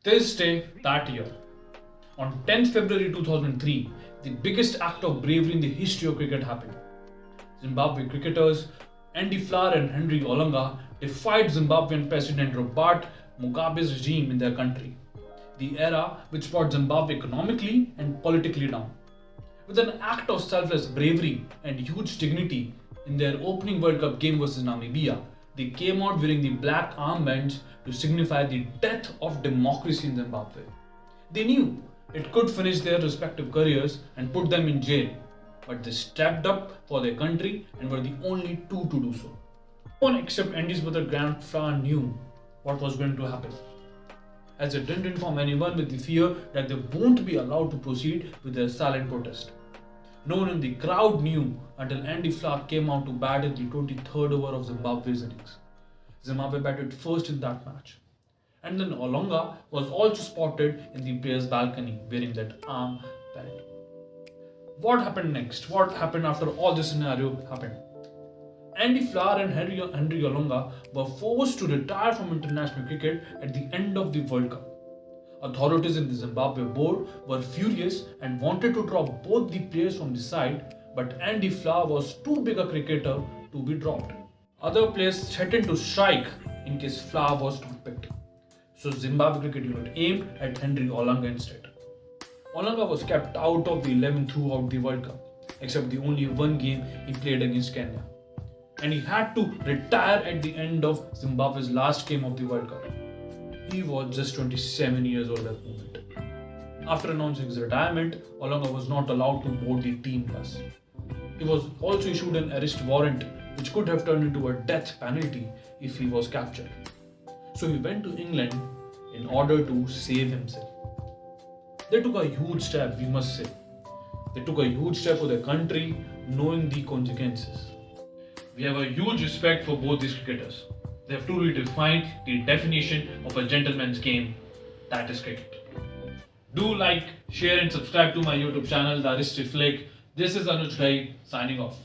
This day, that year, on 10th February 2003, the biggest act of bravery in the history of cricket happened. Zimbabwe cricketers Andy Flower and Henry Olanga defied Zimbabwean President Robert Mugabe's regime in their country, the era which brought Zimbabwe economically and politically down. With an act of selfless bravery and huge dignity in their opening World Cup game versus Namibia, they came out wearing the black armbands to signify the death of democracy in Zimbabwe. They knew it could finish their respective careers and put them in jail, but they stepped up for their country and were the only two to do so. No one except Andy's brother Grandpa knew what was going to happen, as they didn't inform anyone with the fear that they won't be allowed to proceed with their silent protest. No one in the crowd knew until Andy Flower came out to bat in the 23rd over of Zimbabwe's innings. Zimbabwe batted first in that match. And then Olanga was also spotted in the players' balcony wearing that armband. What happened next? What happened after all this scenario happened? Andy Flower and Henry Olanga were forced to retire from international cricket at the end of the World Cup. Authorities in the Zimbabwe board were furious and wanted to drop both the players from the side, but Andy Flower was too big a cricketer to be dropped. Other players threatened to strike in case Flower was not picked. So Zimbabwe cricket unit aimed at Henry Olanga instead. Olanga was kept out of the 11 throughout the World Cup, except the only one game he played against Kenya. And he had to retire at the end of Zimbabwe's last game of the World Cup. He was just 27 years old at the moment. After announcing his retirement, Olanga was not allowed to board the team bus. He was also issued an arrest warrant, which could have turned into a death penalty if he was captured. So he went to England in order to save himself. They took a huge step, we must say. They took a huge step for their country, knowing the consequences. We have a huge respect for both these cricketers. They have truly defined the definition of a gentleman's game, that is cricket. Do like, share and subscribe to my YouTube channel, The Aristry Flick. This is Anuj Ghai signing off.